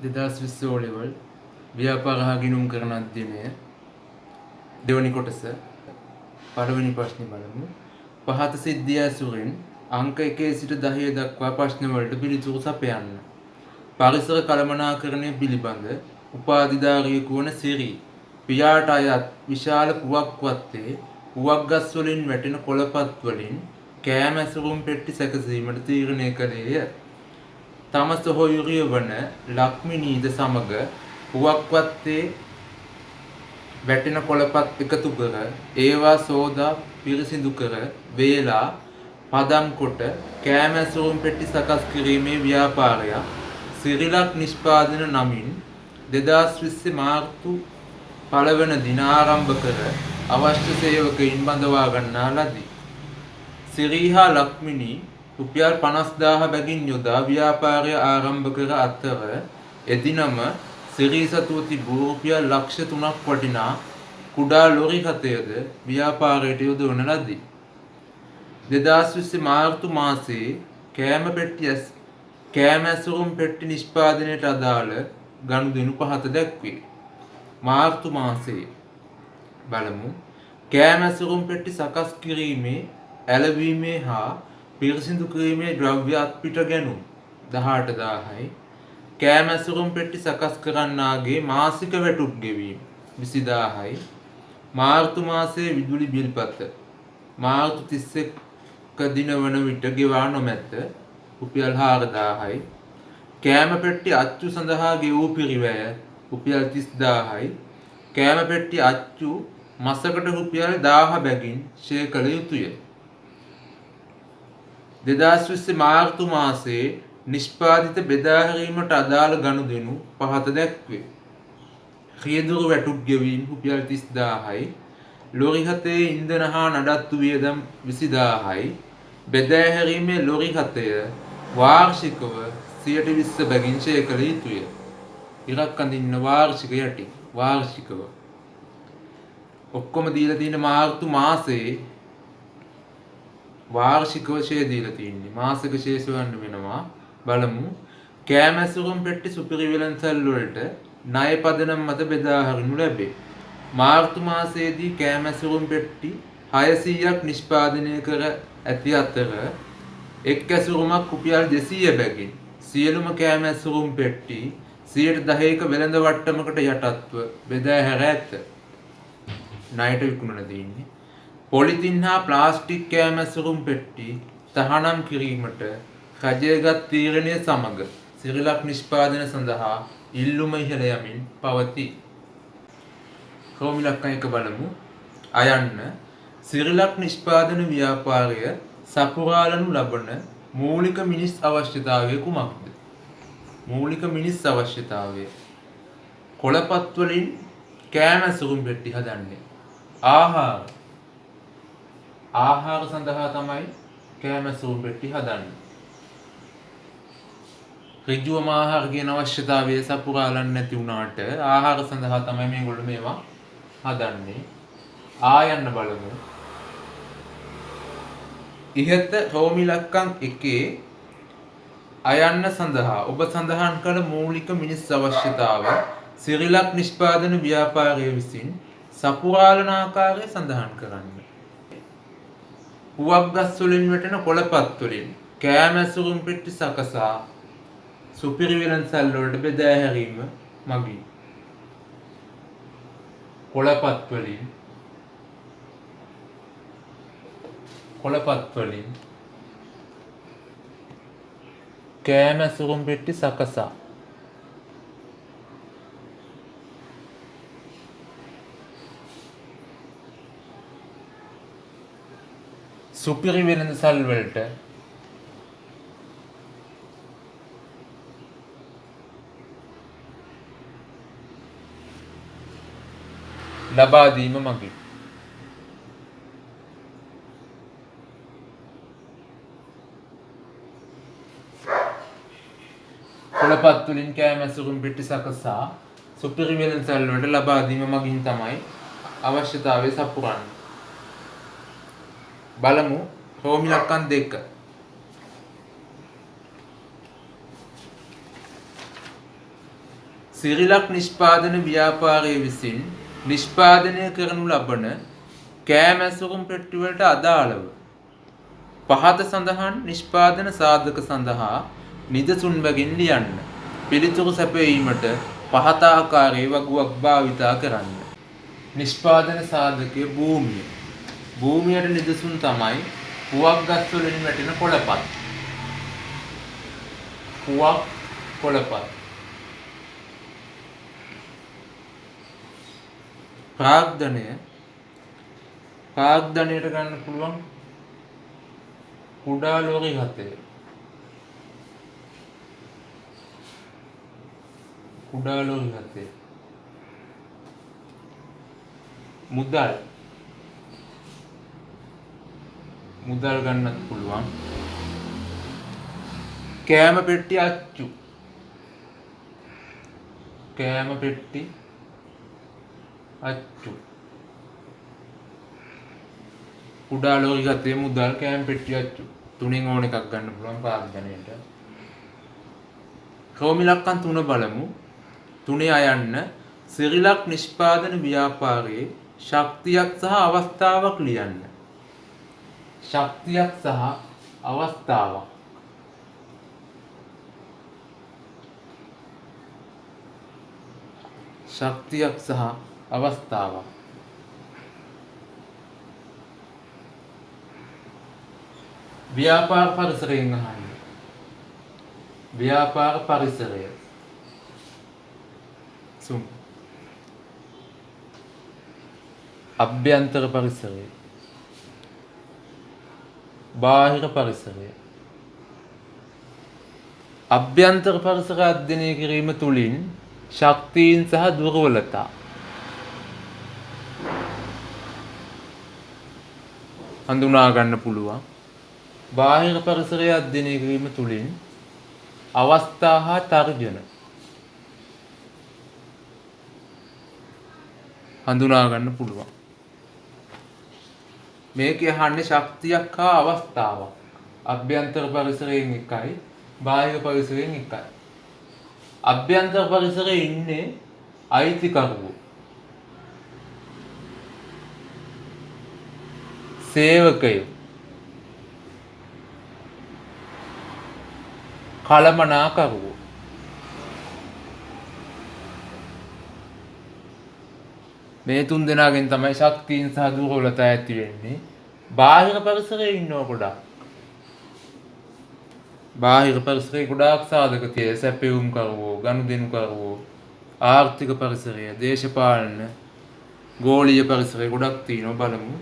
2020 O level ව්‍යාපාර හා ගිණුම් කරන අධ්‍යයනය දෙවනි කොටස පළවෙනි ප්‍රශ්නේ බලමු. පහත සිද්ධිය ඇසුරින් අංක 1 සිට 10 දක්වා ප්‍රශ්න වලට පිළිතුරු සපයන්න. පරිසර කළමනාකරණය පිළිබඳ උපාධිධාරියෙකු වන සිරි පියාට අයත් විශාල පුවක් වත්තේ පුවක් ගස් වලින් වැටෙන කොළපත් වලින් කෑම ඇසුරුම් පෙට්ටි සැකසීමට තීරණය කළේය. තම සොහොයුරිය වන ලක්මිනීද සමග පුවක් වත්තේ වැටෙන කොළපත් එකතු කර ඒවා සෝදා පිරිසිදු කර වේලා පදම් කොට කෑම ඇසුරුම් පෙට්ටි සකස් කිරීමේ ව්‍යාපාරයක් සිරිලක් නිෂ්පාදන නමින් 2020 මාර්තු 1 වන දින ආරම්භ කර අවශ්‍ය සේවකයින් බඳවා ගන්නා ලදී. සිරි හා ලක්මිනී රුපියල් 50,000 බැගින් යොදා ව්‍යාපාරය ආරම්භ කර අතර එදිනම සිරි සතුව තිබූ රුපියල් ලක්ෂ 3ක් වටිනා කුඩා ලොරි 7ද ව්‍යාපාරයට යොදවන ලදී. 2020 මාර්තු මාසයේ කෑම ඇසුරුම් පෙට්ටි නිෂ්පාදනයට අදාළ ගනුදෙනු පහත දැක්වේ. මාර්තු මාසයේ බලමු. කෑම ඇසුරුම් පෙට්ටි සකස් කිරීමේ ඇලවීමේ හා පිරිසිදු කිරීමේ ද්‍රව්‍ය අත්පිට ගැනුම් 18000යි. කෑම ඇසුරුම් පෙට්ටි සකස් කරන්නාගේ මාසික වැටුප් ගෙවීම 20000යි. මාර්තු මාසයේ විදුලි බිල්පත මාර්තු 31 දින වන විට ගෙවා නොමැත රුපියල් 4000යි. කෑම පෙට්ටි අච්චු සඳහා ගෙවූ පිරිවැය රුපියල් 30000යි. කෑම පෙට්ටි අච්චු මාසකට රුපියල් 1000 බැගින් ෂෙයා කළ යුතුය. 2020 මාර්තු මාසයේ නිෂ්පාදිත බෙදා හැරීමට අදාළ ගනුදෙනු පහත දැක්වේ. රියදුරු වැටුප් ගෙවීම රුපියල් 30000යි. ලොරි 7 ඉන්ධන හා නඩත්තු වියදම් 20000යි. බෙදා හැරීමේ ලොරි 7 වාර්ෂිකව 120 බැගින් ෂෙයා කළ යුතුය. ඉරක් අඳින්න වාර්ෂික යටි වාර්ෂිකව ඔක්කොම දීලා තියෙන මාර්තු මාසයේ වාර්ෂිකව ෂෙයා දීලා තියෙන්නේ. මාසික ෂෙයා සොයන්න වෙනවා. බලමු. කෑම ඇසුරුම් පෙට්ටි සුපිරි වෙළඳසල් වලට ණය පදනම් මත බෙදා හරිනු ලැබේ. මාර්තු මාසයේදී කෑම ඇසුරුම් පෙට්ටි 600ක් නිෂ්පාදනය කර ඇති අතර එක් ඇසුරුමක් රුපියල් 200 බැගින් සියලුම කෑම ඇසුරුම් පෙට්ටි 10%ක වෙළඳ වට්ටමකට යටත්ව බෙදා හැර ඇත. ණයට විකුණන දෙන්නේ. පොලිතින් හා ප්ලාස්ටික් කෑම ඇසුරුම් පෙට්ටි තහනම් කිරීමට රජයගත් තීරණය සමග සිරිලක් නිෂ්පාදන සඳහා ඉල්ලුම ඉහළ යමින් පවතී. කෝමිලක්කම් එක බලමු. අයන්න සිරිලක් නිෂ්පාදන ව්‍යාපාරය සපුරාලනු ලබන මූලික මිනිස් අවශ්‍යතාවය කුමක්ද? මූලික මිනිස් අවශ්‍යතාවය කොළපත් වලින් කෑම ඇසුරුම් පෙට්ටි හදන්නේ. ආහාර සඳහා තමයි කෑම ඇසුරුම් පෙට්ටි හදන්නේ. ඍජුවම ආහාර කියන අවශ්‍යතාවය සපුරාලන්න නැති වුණාට ආහාර සඳහා තමයි මේගොල්ලෝ මේවා හදන්නේ. ආයන්න බලමු. ඉහත රෝමිලක්කම් 1 අයන්න සඳහා ඔබ සඳහන් කළ මූලික මිනිස් අවශ්‍යතාව සිරිලක් නිෂ්පාදන ව්‍යාපාරය විසින් සපුරාලන ආකාරය සඳහන් කරන්න. පුවක් ගස් වලින් වැටෙන කොළපත් වලින් කෑම ඇසුරුම් පෙට්ටි සකසා සුපිරි වෙළඳසල් වලට බෙදා හැරීම මගින් කොළපත් වලින් කෑම ඇසුරුම් පෙට්ටි සකසා සුපිරි වෙළඳසල් වලට ලබා දීම මගින් කොළපත් වලින් කෑම ඇසුරුම් පෙට්ටි සකසා සුපිරි වෙළඳසල් වලට ලබා දීම මගින් තමයි අවශ්‍යතාවය සපුරන්නේ. බලමු රෝමිලක්කම් 2. සිරිලක් නිෂ්පාදන ව්‍යාපාරයේ විසින් නිෂ්පාදනය කරනු ලබන කෑම ඇසුරුම් පෙට්ටිවලට අදාළව පහත සඳහන් නිෂ්පාදන සාධක සඳහා නිදසුන් බැගින් ලියන්න. පිළිතුරු සැපයීමට පහත ආකාරයේ වගුවක් භාවිතා කරන්න. නිෂ්පාදන සාධකයේ භූමිය. භූමියට නිදසුන් තමයි පුවක් ගස් වලින් වැටෙන කොළපත්. පුවක් කොළපත්. ප්‍රාග්ධනයට ගන්න පුළුවන් කුඩා ලෝරි 7. කුඩා ලෝරි 7. මුදල් ගන්නත් පුළුවන්. කෑම පෙට්ටි අච්චු. කෑම පෙට්ටි අච්චු. කුඩා ලෝරි 7 මුදල් කෑම පෙට්ටි අච්චු. තුනෙන් ඕන එකක් ගන්න පුළුවන් ප්‍රාග්ධනයට. රෝමි ලක්කම් 3 බලමු. 3 අයන්න සිරිලක් නිෂ්පාදන ව්‍යාපාරයේ ශක්තියක් සහ අවස්ථාවක් ලියන්න. ශක්තියක් සහ අවස්ථාවක්. ශක්තියක් සහ අවස්ථාවක්. ව්‍යාපාර පරිසරයෙන් අහන්න. ව්‍යාපාර පරිසරය. අභ්‍යන්තර පරිසරය. බාහිර පරිසරය. අභ්‍යන්තර පරිසරය අධ්‍යයනය කිරීම තුළින් ශක්තීන් සහ දුර්වලතා හඳුනා ගන්න පුළුවන්. බාහිර පරිසරය අධ්‍යයනය කිරීම තුළින් අවස්ථා හා තර්ජන හඳුනා ගන්න පුළුවන්. මේක යහන්නේ ශක්තියක් හා අවස්ථාවක්. අභ්‍යන්තර පරිසරයෙන් එකයි බාහිර පරිසරයෙන් එකයි. අභ්‍යන්තර පරිසරයේ ඉන්නේ අයිතිකරුවෝ, සේවකයෝ, කළමනාකරුවෝ. මේ තුන් දෙනාගෙන් තමයි ශක්තියින් සහ දුර්වලතා ඇති වෙන්නේ. බාහිර පරිසරයේ ඉන්නව ගොඩක්. බාහිර පරිසරයේ ගොඩාක් සාධක තියෙන සැපයුම් කරවෝ, ගනුදෙනු කරවෝ, ආර්ථික පරිසරය, දේශපාලන, ගෝලීය පරිසරය ගොඩක් තියෙනවා. බලමු.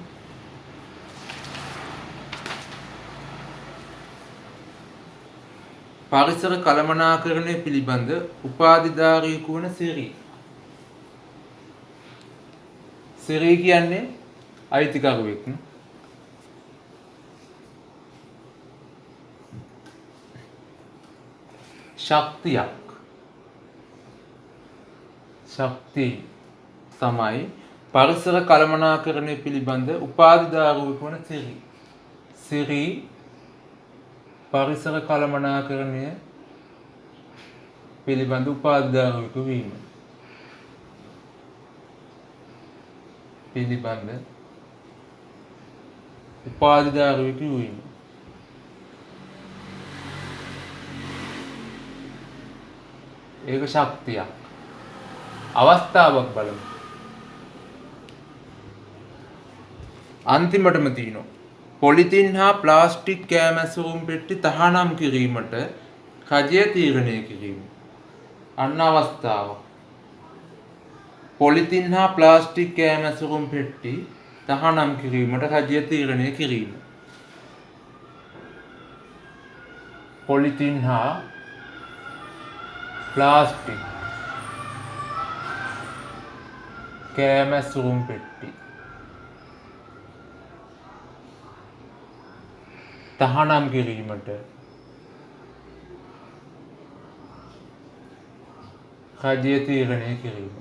පරිසර කළමනාකරණය පිළිබඳ උපාධිධාරියෙකු වන සිරි. සිරි කියන්නේ අයිතිකරුවෙක්. ශක්තියක්. ශක්තිය තමයි පරිසර කළමනාකරණය පිළිබඳ උපාධිධාරියෙකු වන සිරි. සිරි පරිසර කළමනාකරණය පිළිබඳ උපාධිධාරියෙකු වීම. පිළිබඳ උපාධිධාරියෙකු වීම. ඒක ශක්තියක්. අවස්ථාවක් බලමු. අන්තිමටම තියෙනවා පොලිතින් හා ප්ලාස්ටික් කෑම ඇසුරුම් පෙට්ටි තහනම් කිරීමට රජය තීරණය කිරීම. අන්න අවස්ථාව. පොලිතින් හා ප්ලාස්ටික් කෑම ඇසුරුම් පෙට්ටි තහනම් කිරීමට රජය තීරණය කිරීම. පොලිතින් හා ප්ලාස්ටික් කෑම ඇසුරුම් පෙට්ටි තහනම් කිරීමට රජය තීරණය කිරීම.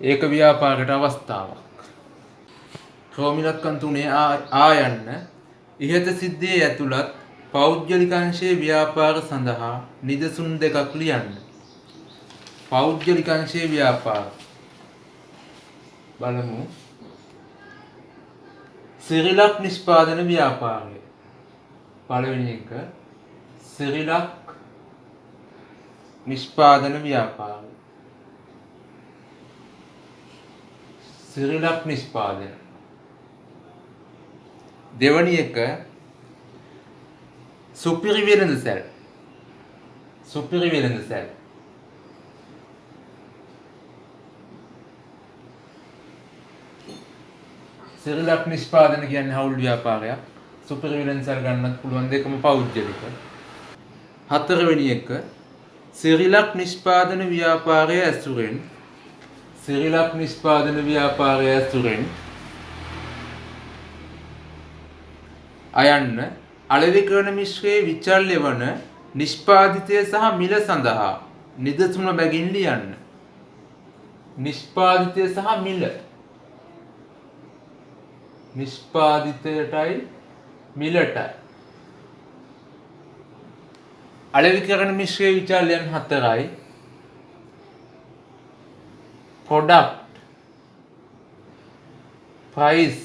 ඒක ව්‍යාපාරයට අවස්ථාවක්. රෝමි ලක්කම් 3 ආයන්න ඉහත සිද්ධියේ ඇතුළත් පෞද්ගලික අංශයේ ව්‍යාපාර සඳහා නිදසුන් දෙකක් ලියන්න. පෞද්ගලික අංශයේ ව්‍යාපාර බලමු. සිරිලක් නිෂ්පාදන ව්‍යාපාරය. පළවෙනි එක සිරිලක් නිෂ්පාදන ව්‍යාපාරය. සිරිලක් නිෂ්පාදන. දෙවැනි එක සුපිරි වෙළඳසැල්. සුපිරි වෙළඳසැල්. සිරිලක් නිෂ්පාදන කියන්නේ හවුල් ව්‍යාපාරයක්. සුපිරි වෙළඳසැල් ගන්නත් පුළුවන් දෙකම පෞද්ගලික. හතරවෙනි එක සිරිලක් නිෂ්පාදන ව්‍යාපාරය ඇසුරෙන් සිරිලක් නිෂ්පාදන ව්‍යාපාරය ඇසුරෙන් අයන්න අලෙවිකරණ මිශ්‍රයේ විචල්්‍ය වන නිෂ්පාදිතය සහ මිල සඳහා නිදසුන බැගින් ලියන්න. නිෂ්පාදිතය සහ මිල. නිෂ්පාදිතයටයි මිලටයි. අලෙවිකරණ මිශ්‍රයේ විචල්‍යයන් 4යි. product, price,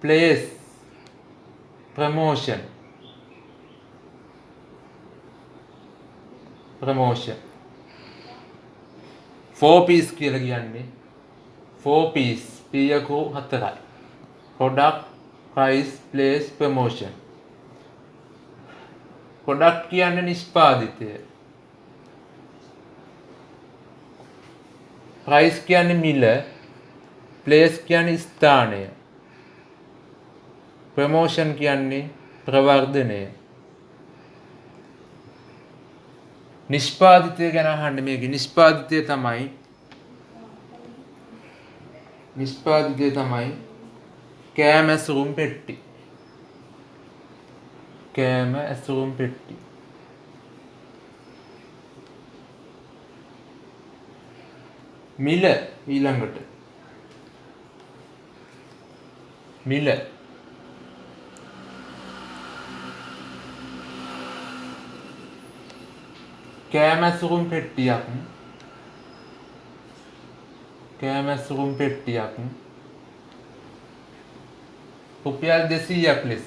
place, promotion. 4 piece කියලා කියන්නේ 4 piece P යකෝ 4යි. product, price, place, promotion. product කියන්නේ නිෂ්පාදිතය. price කියන්නේ මිල. place කියන්නේ ස්ථානය. promotion කියන්නේ ප්‍රවර්ධනය. නිෂ්පාදිතය ගැන අහන්නේ මේකේ. නිෂ්පාදිතය තමයි කෑම ඇසුරුම් පෙට්ටි. කෑම ඇසුරුම් පෙට්ටි. මිල ඊළඟට. මිල කෑම ඇසුරුම් පෙට්ටියක්. කෑම ඇසුරුම් පෙට්ටියක් රුපියල් 200ක් ලෙස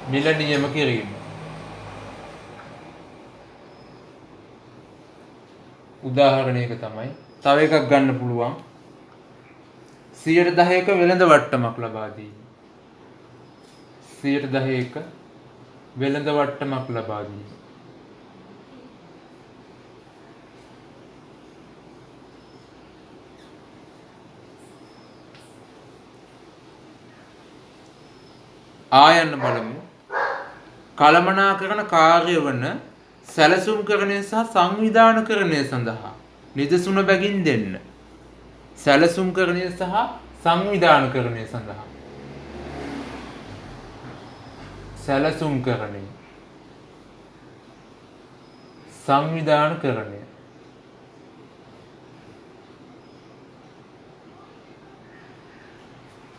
මිල නියම කිරීම. උදාහරණයක තමයි. තව එකක් ගන්න පුළුවන්. 10%ක වෙළඳ වට්ටමක් ලබා දීම. 10%ක වෙළඳ වට්ටමක් ලබා දීම. ආයන්න බලමු. කළමනාකරන කාර්ය වන සැලසුම්කරණය සහ සංවිධානකරණය සඳහා නිදසුන බැගින් දෙන්න. සැලසුම්කරණය සහ සංවිධානකරණය සඳහා. සැලසුම්කරණය සංවිධානකරණය.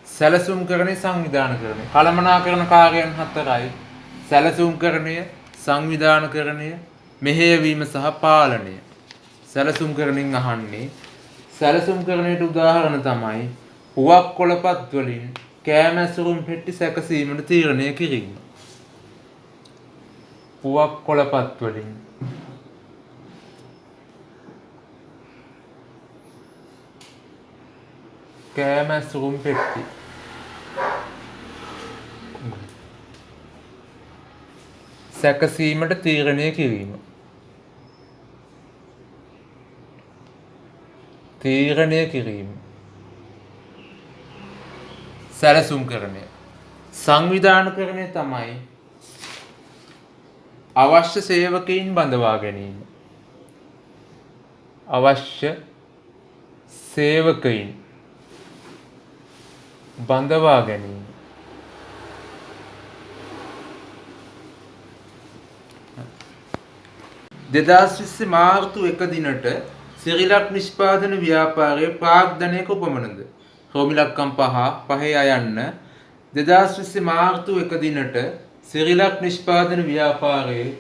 සැලසුම්කරණය සංවිධානකරණය. කළමනාකරන කාර්යයන් 4යි. සැලසුම්කරණය, සංවිධානකරණය, මෙහෙයවීම සහ පාලනය. සැලසුම්කරණයෙන් අහන්නේ සැලසුම්කරණයට උදාහරණ තමයි පුවක් කොළපත් වලින් කෑම ඇසුරුම් පෙට්ටි සැකසීමට තීරණය කිරීම. පුවක් කොළපත් වලින් කෑම ඇසුරුම් පෙට්ටි සැකසීමට තීරණය කිරීම. තීරණය කිරීම. සැලසුම්කරණය. සංවිධානකරණය තමයි අවශ්‍ය සේවකයින් බඳවා ගැනීම. අවශ්‍ය සේවකයින් බඳවා ගැනීම. දෙදස් මාර්තු 1 දිනට සිරිලක් නිෂ්පාදන ව්‍යාපාරයේ ප්‍රාග්ධනයක උපමනද රෝමිලක්කම් 5 අයන්න 2020 මාර්තු 1 දිනට සිරිලක් නිෂ්පාදන ව්‍යාපාරයේ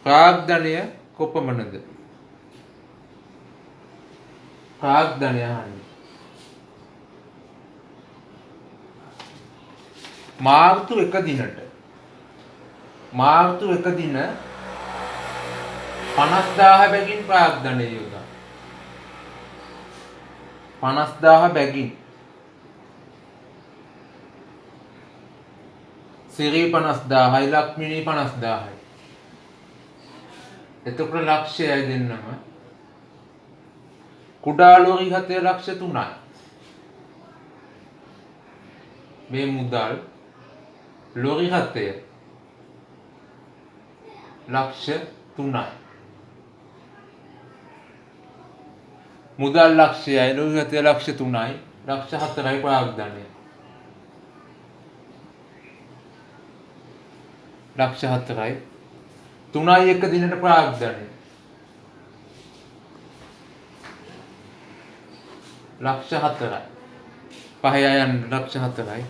ප්‍රාග්ධනය කොපමණද? ප්‍රාග්ධනය අහන්නේ. මාර්තු 1 දිනට මාර්තු 1 දින 50000 බැගින් ප්‍රාග්ධනය යොදා 50000 බැගින් සිරි 50000යි ලක්මිනී 50000යි. එතකොට ලක්ෂයයි දෙන්නම කුඩා ලෝරි 7 ලක්ෂ 3යි. මේ මුදල් ලෝරි 7 ලක්ෂ 3යි. මුදල් ලක්ෂයයි ලෝරි 7 ලක්ෂ 3යි ලක්ෂ 4යි ප්‍රාග්ධනය. ලක්ෂ 4යි 3යි එක දිනට ප්‍රාග්ධනය. ලක්ෂ 4යි 5 යන්න ලක්ෂ 4යි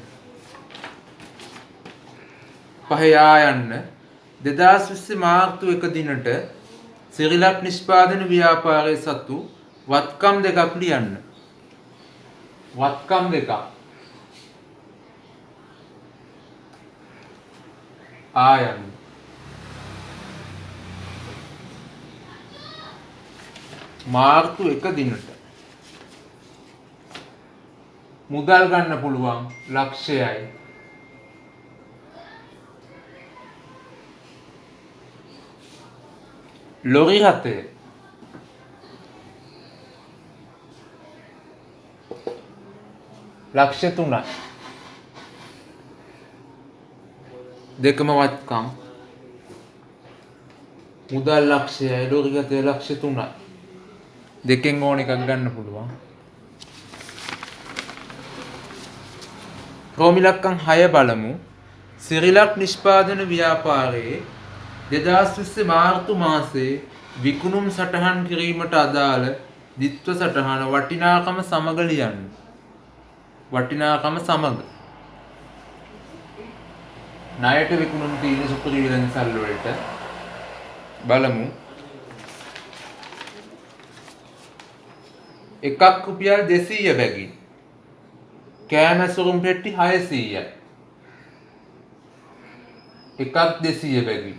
5 යන්න 2020 මාර්තු 1 දිනට සිරිලක් නිෂ්පාදන ව්‍යාපාරයේ සතු වත්කම් දෙකක් ලියන්න. වත්කම් දෙකක් ආයන්න මාර්තු 1 දිනට මුදල් ගන්න පුළුවන් ලක්ෂයයි ලොරි 7 ලක්ෂ 3යි. දෙකම වත්කම් මුදල් ලක්ෂයයි ලොරි 7 ලක්ෂ 3යි. දෙකෙන් ඕන එකක් ගන්න පුළුවන්. රෝමිලක්කම් 6 බලමු. සිරිලක් නිෂ්පාදන ව්‍යාපාරයේ 2020 මාර්තු මාසයේ විකුණුම් සටහන් කිරීමට අදාළ දිත්ව සටහන වටිනාකම සමග ලියන්න. වටිනාකම සමග ණයට විකුණුම් තියෙන සුපිරි වෙළඳසල් වලට බලමු. එකක් රුපියල් 200 බැගින් කෑම සුරුම් පෙට්ටි 600යි. එකක් 200 බැගින්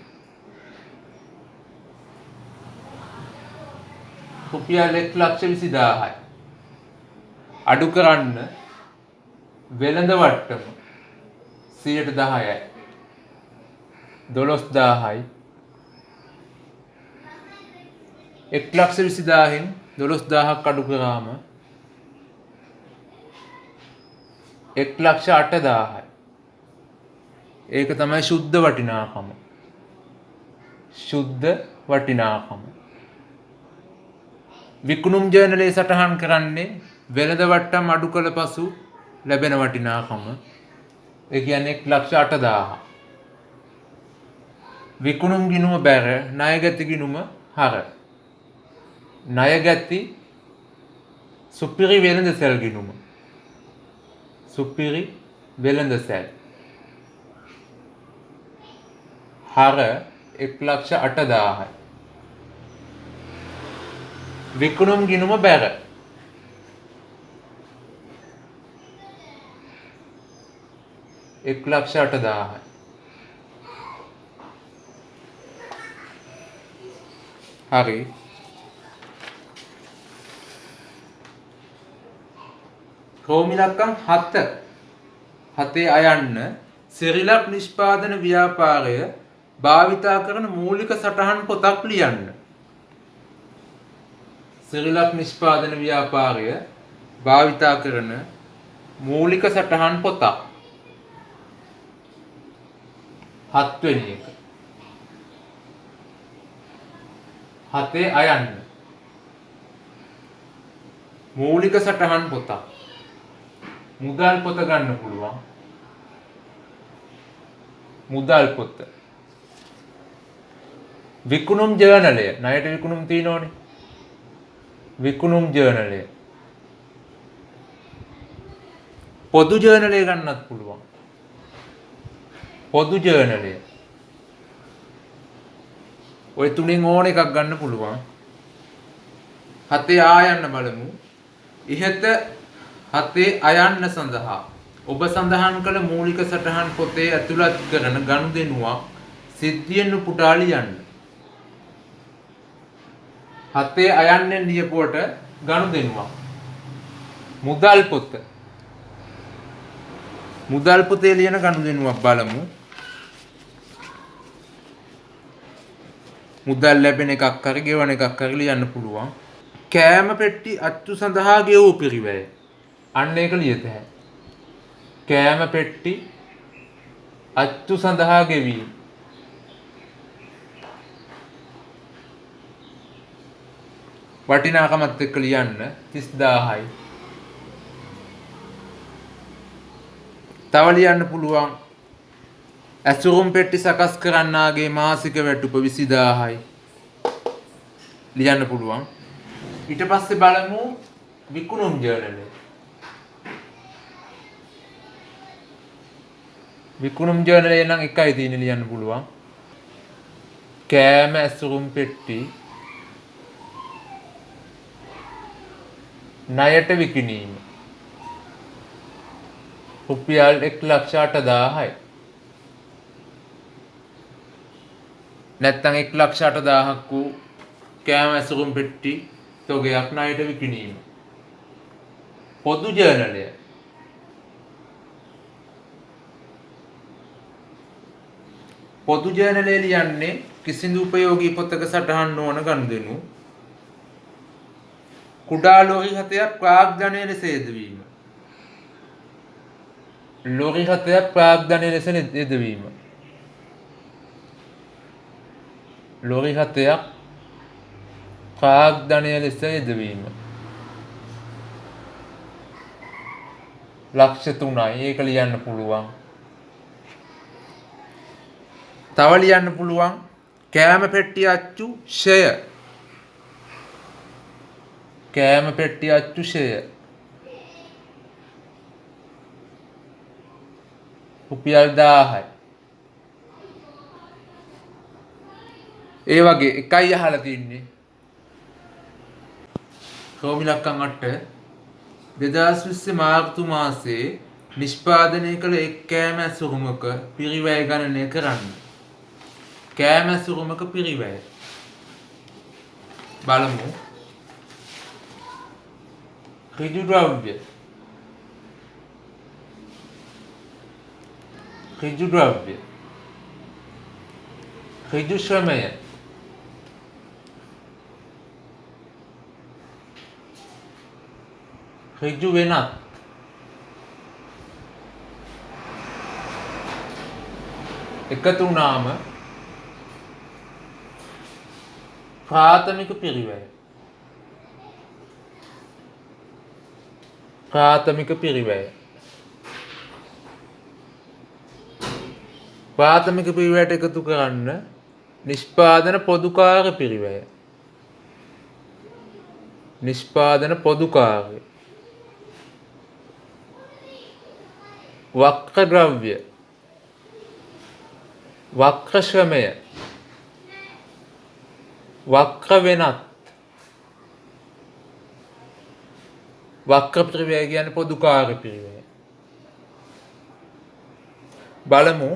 රුපියල් 1,20,000යි. අඩු කරන්න වෙළඳ වට්ටම 10%යි. 12000යි. 1,20,000න් 12000ක් අඩු කරාම 1,08,000යි. ඒක තමයි සුද්ධ වටිනාකම. සුද්ධ වටිනාකම. විකුණුම් ජර්නලයේ සටහන් කරන්නේ වෙළඳ වට්ටම් අඩු කළ පසු ලැබෙන වටිනාකම. ඒ කියන්නේ 1,08,000. විකුණුම් ගිණුම බැර ණයගැති ගිණුම හර. ණයගැති සුපිරි වෙළඳසැල් ගිණුම. සුපිරි වෙළඳසැල් හර 1,08,000යි. විකුණුම් ගිණුම බැර एक 1,08,000 हरी රෝමිලක්කම් 7 අයන්න සිරිලක් නිෂ්පාදන ව්‍යාපාරය භාවිතා කරන මූලික සටහන් පොතක් ලියන්න. සිරිලක් නිෂ්පාදන ව්‍යාපාරය භාවිතා කරන මූලික සටහන් පොතක්. 7 වෙනි එක. 7 අයන්න මූලික සටහන් පොතක්. මුදල් පොත ගන්න පුළුවන්. මුදල් පොත. විකුණුම් ජර්නලය. ණයට විකුණුම් තියෙනවනේ. විකුණුම් ජර්නලය. පොදු ජර්නලය ගන්නත් පුළුවන්. පොදු ජර්නලය. ඔය තුනෙන් ඕන එකක් ගන්න පුළුවන්. 7 ආයන්න බලමු. ඉහත 7 අයන්න සඳහා ඔබ සඳහන් කළ මූලික සටහන් පොතේ ඇතුළත් කරන ගනුදෙනුවක් සිද්ධියෙන් උපුටා ලියන්න. 7 අයන්නෙන් ලියපුවට ගනුදෙනුවක්. මුදල් පොත. මුදල් පොතේ ලියන ගනුදෙනුවක් බලමු. මුදල් ලැබෙන එකක් හරි ගෙවන එකක් හරි ලියන්න පුළුවන්. කෑම පෙට්ටි අච්චු සඳහා ගෙවූ පිරිවැය. අන්න ඒක ලියත හැකියි. කෑම පෙට්ටි අච්චු සඳහා ගෙවීම. වටිනාකමත් එක්ක ලියන්න 30000යි. තව ලියන්න පුළුවන් ඇසුරුම් පෙට්ටි සකස් කරන්නාගේ මාසික වැටුප 20000යි. ලියන්න පුළුවන්. ඊට පස්සේ බලමු විකුණුම් ජර්නලය. විකුණුම් ජර්නලය නම් එකයි තියෙන්නේ ලියන්න පුළුවන්. කෑම ඇසුරුම් පෙට්ටි ණයට විකිණීම. රුපියල් 1,08,000යි. නැත්නම් 1,08,000ක් වූ කෑම ඇසුරුම් පෙට්ටි තොගයක් ණයට විකිණීම. පොදු ජර්නලය. පොදු ජර්නලය ලියන්නේ කිසිදු උපයෝගී පොතක සටහන් නොවන ගනුදෙනු. කුඩා ලොරි 7ක් ප්‍රාග්ධනය ලෙස යෙදවීම. ලොරි 7ක් ප්‍රාග්ධනය ලෙස යෙදවීම. ලොරි 7ක් ප්‍රාග්ධනය ලෙස යෙදවීම. ලක්ෂ 3යි. ඒක ලියන්න පුළුවන්. තව ලියන්න පුළුවන් කෑම පෙට්ටි අච්චු ෂය. කෑම පෙට්ටි අච්චු ෂය. රුපියල් 1000යි. ඒ වගේ එකයි අහලා තින්නේ. රෝමිලක්කම් 8 2020 මාර්තු මාසයේ නිෂ්පාදනය කළ එක් කෑම ඇසුරුමක පිරිවැය ගණනය කරන්න. කෑම ඇසුරුමක පිරිවැය බලමු. ඍජු ද්‍රව්‍ය. ඍජු ද්‍රව්‍ය. ඍජු ශ්‍රමය. ඍජු වෙනත්. එකතු වුණාම ප්‍රාථමික පිරිවැය. ප්‍රාථමික පිරිවැය. ප්‍රාථමික පිරිවැයට එකතු කරන්න නිෂ්පාදන පොදුකාර්ය පිරිවැය. නිෂ්පාදන පොදුකාර්ය. වක්‍ර ද්‍රව්‍ය. වක්‍ර ශ්‍රමය. වක්‍ර වෙනත්. වක්‍ර පිරිවැය කියන්නේ පොදුකාර්ය පිරිවැය. බලමු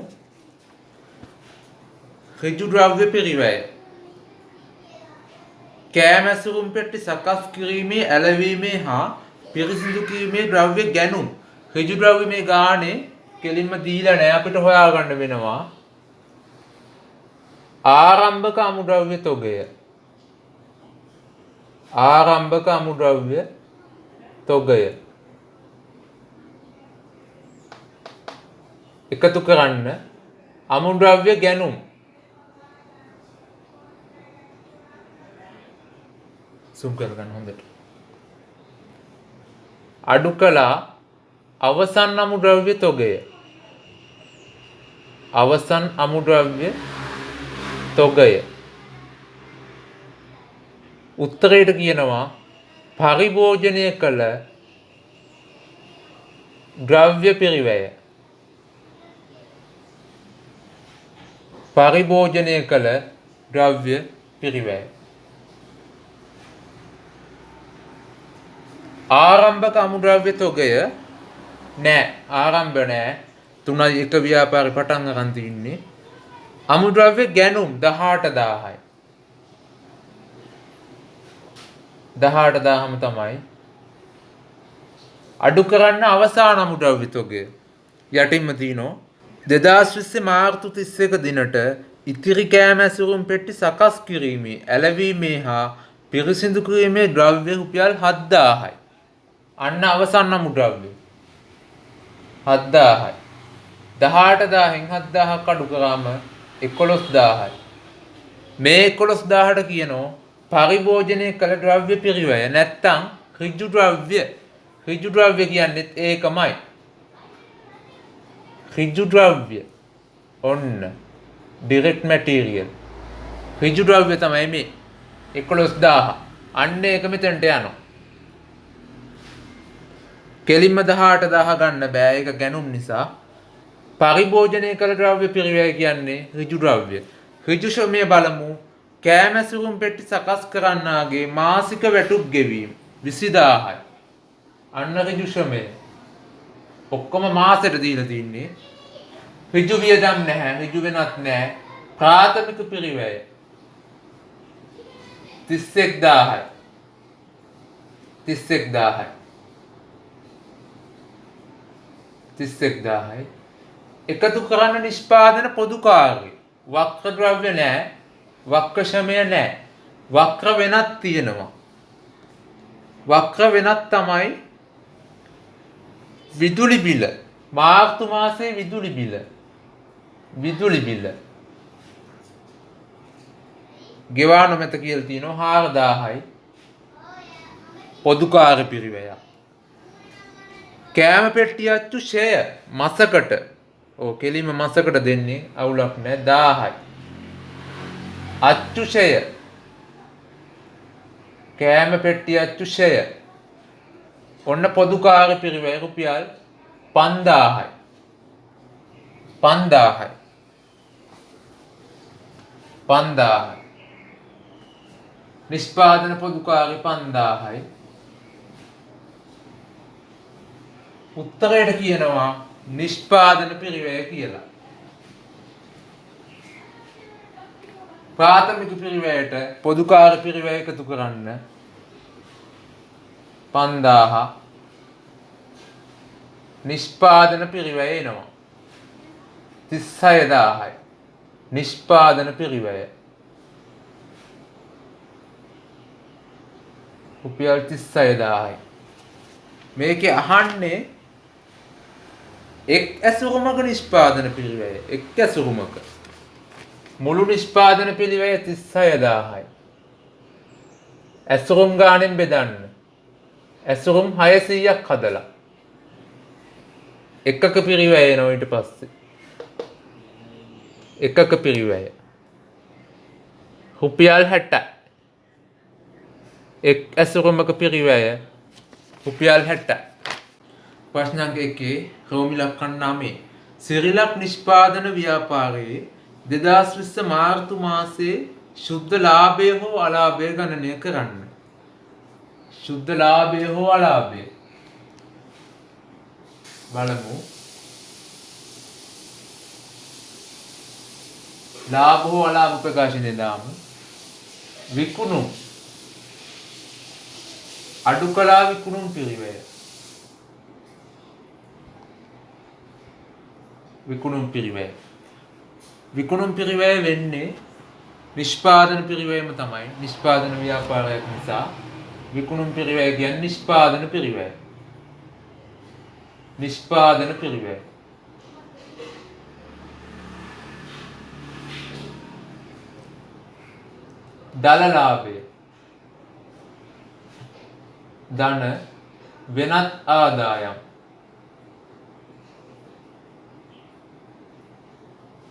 ඍජු ද්‍රව්‍ය පිරිවැය. කෑම ඇසුරුම් පෙට්ටි සකස් කිරීමේ ඇලවීමේ හා පිරිසිදු කිරීමේ ද්‍රව්‍ය ගැනුම්. ඍජු ද්‍රව්‍ය මේ ගානේ කෙලින්ම දීලා නැහැ, අපිට හොයාගන්න වෙනවා. ආරම්භක අමුද්‍රව්‍ය තොගය. ආරම්භක අමුද්‍රව්‍ය තොගය එකතු කරන්න අමුද්‍රව්‍ය ගැනුම්. සූම් කරගන්න හොඳට. අඩු කළා අවසන් අමුද්‍රව්‍ය තොගය. අවසන් අමුද්‍රව්‍ය තොගය. උත්තරයට කියනවා පරිභෝජනය කළ ද්‍රව්‍ය පිරිවැය. පරිභෝජනය කළ ද්‍රව්‍ය පිරිවැය. ආරම්භක අමුද්‍රව්‍ය තොගය නෑ. ආරම්භ නෑ. 3යි 1 ව්‍යාපාරේ පටන් ගන්න තින්නේ. අමුද්‍රව්‍ය ගැනුම් 18000යි. 18000ම තමයි අඩු කරන්න අවසාන අමුද්‍රව්‍ය තොගය. යටින්ම තියෙනවා 2020 මාර්තු 31 දිනට ඉතිරි කෑම ඇසුරුම් පෙට්ටි සකස් කිරීමේ ඇලවීමේ හා පිරිසිදු කිරීමේ ද්‍රව්‍ය රුපියල් 7000යි. අන්න අවසන් අමුද්‍රව්‍ය 7000යි. 18000න් 7000ක් අඩු කරාම 11000යි. මේ 11000ට කියනෝ පරිභෝජනය කළ ද්‍රව්‍ය පිරිවැය නැත්තම් ඍජු ද්‍රව්‍ය. ඍජු ද්‍රව්‍ය කියන්නේ ඒකමයි. ඍජු ද්‍රව්‍ය ඔන්න direct material ඍජු ද්‍රව්‍ය තමයි මේ 11000. අන්න ඒක මෙතනට යනවා. කෙලින්ම 18000 ගන්න බෑ. ඒක ගැනුම් නිසා. පරිභෝජනය කළ ද්‍රව්‍ය පිරිවැය කියන්නේ ඍජු ද්‍රව්‍ය. ඍජු ශ්‍රමය බලමු. කෑම ඇසුරුම් පෙට්ටි සකස් කරන්නාගේ මාසික වැටුප් ගෙවීම 20000යි. අන්න ඍජු ශ්‍රමය. ඔක්කොම මාසෙට දීලා තින්නේ. ඍජු වියදම් නැහැ. ඍජු වෙනත් නැහැ. ප්‍රාථමික පිරිවැය 31000යි. 31000යි. 31000යි. එකතු කරන්න නිෂ්පාදන පොදු කාර්ය. වක්‍ර ද්‍රව්‍ය නැහැ. වක්‍ර ශ්‍රමය නැහැ. වක්‍ර වෙනත් තියෙනවා. වක්‍ර වෙනත් තමයි විදුලි බිල. මාර්තු මාසයේ විදුලි බිල. විදුලි බිල. ගෙවානු මෙත කියලා තියෙනවා 4000යි. පොදු කාර්ය පිරිවැය. කෑම පෙට්ටිය අච්චු ෂය මාසකට. ඔව් කෙලින්ම මාසකට දෙන්නේ අවුලක් නැහැ 1000යි. අච්චු ෂය කෑම පෙට්ටිය අච්චු ෂය ඔන්න පොදු කාර්ය පිරිවැය රුපියල් 5000යි. 5000යි. 5000යි. නිෂ්පාදන පොදු කාර්ය 5000යි. උත්තරයට කියනවා නිෂ්පාදන පිරිවැය කියලා. ප්‍රාථමික පිරිවැයට පොදු කාර්ය පිරිවැය එකතු කරන්න 5000 නිෂ්පාදන පිරිවැය එනවා 36000යි. නිෂ්පාදන පිරිවැය රුපියල් 36000යි. මේකේ අහන්නේ එක් ඇසුරුමක නිෂ්පාදන පිරිවැය. එක් ඇසුරුමක මුළු නිෂ්පාදන පිරිවැය 36000යි. ඇසුරුම් ගානෙන් බෙදන්න. ඇසුරුම් 600ක් හදලා එකක පිරිවැය එනවා ඊට පස්සේ. එකක පිරිවැය රුපියල් 60යි. එක් ඇසුරුමක පිරිවැය රුපියල් 60යි. ප්‍රශ්න අංක 1 රෝමි ලක්ෂණ 9 සිරිලක් නිෂ්පාදන ව්‍යාපාරයේ 2020 මාර්තු මාසයේ ශුද්ධ ලාභය හෝ අලාභය ගණනය කරන්න. ශුද්ධ ලාභය හෝ අලාභය බලමු. ලාභ හෝ අලාභ ප්‍රකාශනය දාමු. විකුණුම් අඩු කළා විකුණුම් පිරිවැය. විකුණුම් පිරිවැය. විකුණුම් පිරිවැය වෙන්නේ නිෂ්පාදන පිරිවැයම තමයි. නිෂ්පාදන ව්‍යාපාරයක් නිසා විකුණුම් පිරිවැය කියන්නේ නිෂ්පාදන පිරිවැය. නිෂ්පාදන පිරිවැය. දල ලාභය. ධන වෙනත් ආදායම්.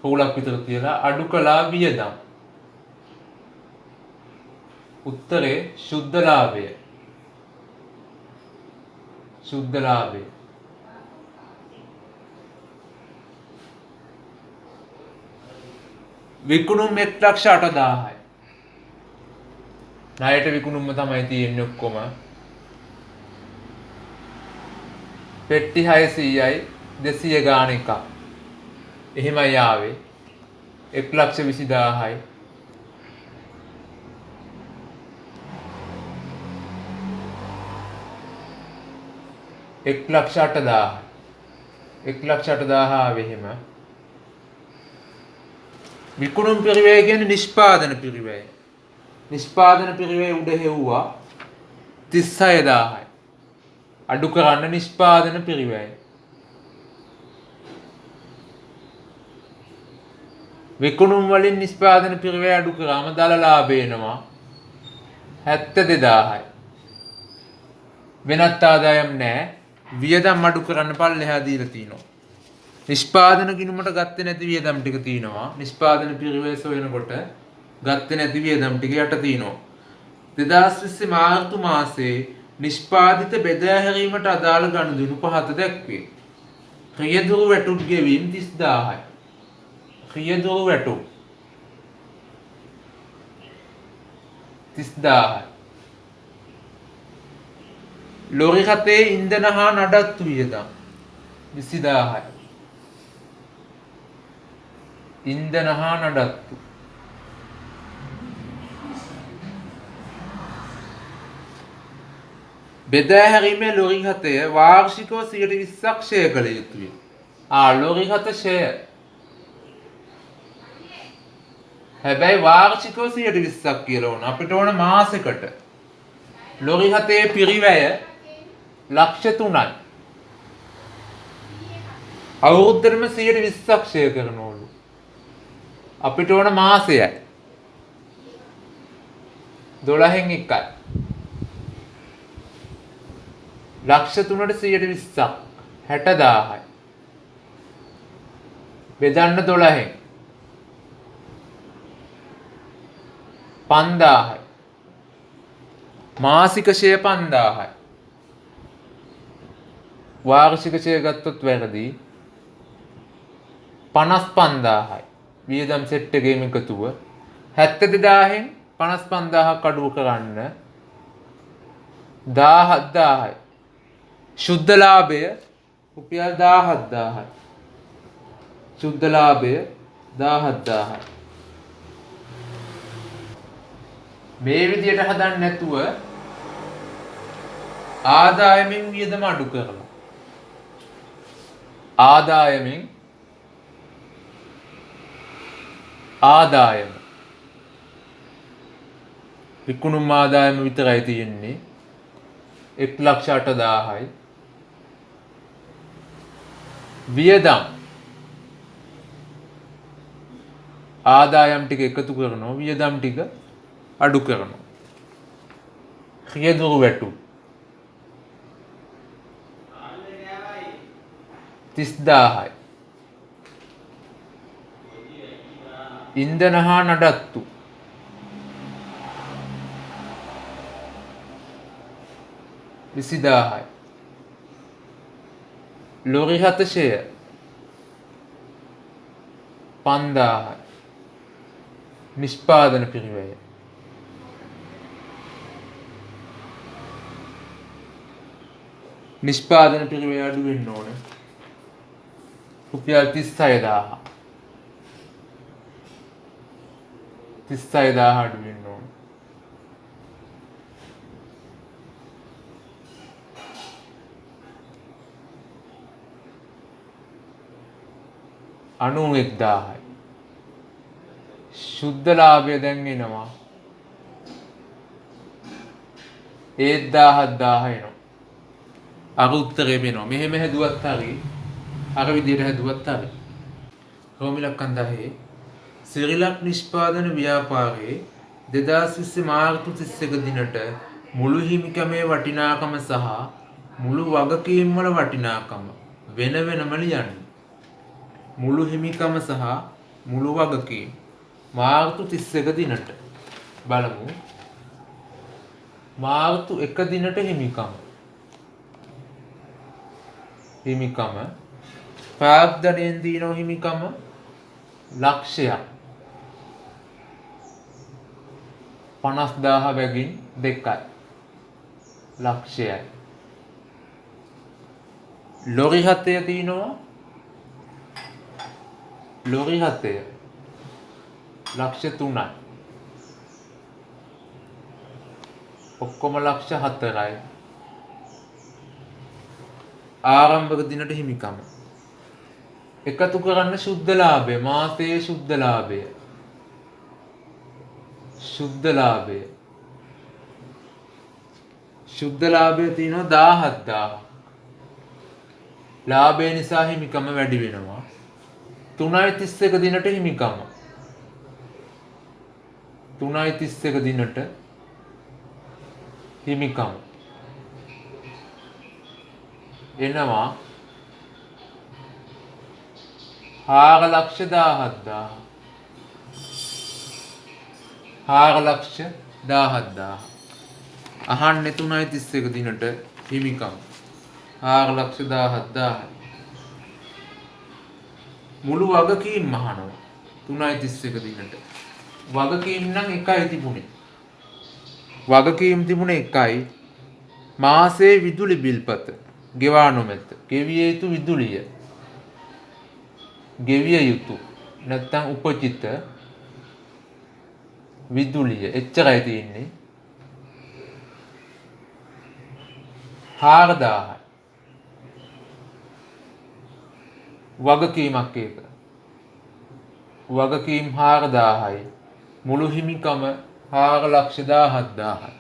පොලක් විතර තියලා අඩු කළා වියදම්. උත්තරේ ශුද්ධ ලාභය. ශුද්ධ ලාභය. විකුණුම් 1,80,000යි. ණයට විකුණුම්ම තමයි තියෙන්නේ ඔක්කොම. පෙට්ටි 600යි 200 ගාන එකක්. එහෙමයි ආවේ. 1,20,000යි. එක් ලක්ෂ 8,000. 1,08,000 ආවේ එහෙම. විකුණුම් පිරිවැය කියන්නේ නිෂ්පාදන පිරිවැය. නිෂ්පාදන පිරිවැය උඩ හෙව්වා 36,000යි. අඩු කරන්න නිෂ්පාදන පිරිවැය. විකුණුම් වලින් නිෂ්පාදන පිරිවැය අඩු කරාම දල ලාභ එනවා 72,000යි. වෙනත් ආදායම් නැහැ. වියදම් අඩු කරන්න පල්ලෙහා දීලා තිනවා. නිෂ්පාදන ගිණුමට ගත්තේ නැති වියදම් ටික තියෙනවා. නිෂ්පාදන පිරිවැය සොයනකොට ගත්තේ නැති වියදම් ටික යට තියෙනවා. 2020 මාර්තු මාසයේ නිෂ්පාදිත බෙදා හැරීමට අදාළ ගනුදෙනු පහත දැක්වේ. රියදුරු වැටුප් ගෙවීම් 30,000යි. රියදුරු වැටුප් 30,000යි. ලොරි රථයේ ඉන්ධන හා නඩත්තු වියදම් 20,000යි. ඉන්ධන හා නඩත්තු බෙදා හැරීමේ ලොරි රථය වාර්ෂිකව 20%ක් ෂෙයා කළ යුතුය. ලොරි රථ ෂෙයා. හැබැයි වාර්ෂිකව 20%ක් කියලා ඕන. අපිට ඕන මාසෙකට. ලොරි රථයේ පිරිවැය ලක්ෂ 3යි. අවුරුද්දටම 20%ක් ෂෙයා කරනවලු. අපිට ඕන මාසයයි. 12න් එකයි. ලක්ෂ 3ට 20%ක් 60,000යි. බෙදන්න 12න් 5,000යි. මාසික ෂෙයා 5,000යි. වාර්ෂික ෂෙයා ගත්තොත් වැරදි. 55,000යි. වියදම් සෙට් එකේම එකතුව 72,000න් 55,000ක් අඩු කරන්න 17,000යි. ශුද්ධ ලාභය රුපියල් 17,000යි. ශුද්ධ ලාභය 17,000යි. මේ විදියට හදන්න නැතුව ආදායමෙන් වියදම අඩු කරලා ආදායම විකුණුම් ආදායම විතරයි තියෙන්නේ 1,08,000යි. වියදම් ආදායම් ටික එකතු කරනවා වියදම් ටික අඩු කරනවා. රියදුරු වැටුප් 30,000යි. ඉන්ධන හා නඩත්තු 20,000යි. ලොරි රථ ෂෙයා 5,000යි. නිෂ්පාදන පිරිවැය නිෂ්පාදන පිරිවැය අඩු වෙන්න ඕන. රුපියල් 36,000 අඩු වෙන්න ඕන. අනු 1,000යි. ශුද්ධ ලාභය දැන් එනවා. ඒත් 17,000 එනවා. අර උත්තරේ වෙනවා. මෙහෙම හැදුවත් හරි. අර විදිහට හැදුවත් හරි. රෝමිලක්කන් 10 සිරිලක් නිෂ්පාදන ව්‍යාපාරයේ 2020 මාර්තු 31 දිනට මුළු හිමිකමේ වටිනාකම සහ මුළු වගකීම් වල වටිනාකම වෙන වෙනම ලියන්න. මුළු හිමිකම සහ මුළු වගකීම් මාර්තු 31 දිනට බලමු. මාර්තු 1 දිනට හිමිකම ප්‍රාග්ධනයෙන් දිනෝ හිමිකම ලක්ෂයක්. 50,000 බැගින් 2යි. ලක්ෂයයි. ලොරි 7 තියෙනවා. ලොරි 7 ලක්ෂ 3යි. ඔක්කොම ලක්ෂ 4යි. ආරම්භක දිනට හිමිකම. එකතු කරන්න ශුද්ධ ලාභය, මාසයේ ශුද්ධ ලාභය. ශුද්ධ ලාභය. ශුද්ධ ලාභය තියෙනවා 17,000. ලාභය නිසා හිමිකම වැඩි වෙනවා. 3.31 දිනට හිමිකම. 3.31 දිනට හිමිකම. එනවා 4,17,000. 4,17,000. අහන්නේ 3.31 දිනට හිමිකම් 4,17,000. මුළු වගකීම් අහනවා 3.31 දිනට. වගකීම් නම් එකයි තිබුණේ. වගකීම් තිබුණේ එකයි. මාසේ විදුලි බිල්පත ගෙවා නොමැත. ගෙවිය යුතු විදුලිය. ගෙවිය යුතු නැත්තම් උපචිත විදුලිය එච්චරයි තියෙන්නේ. 4,000යි. වගකීමක් එක. වගකීම් 4,000යි. මුළු හිමිකම 4,17,000යි.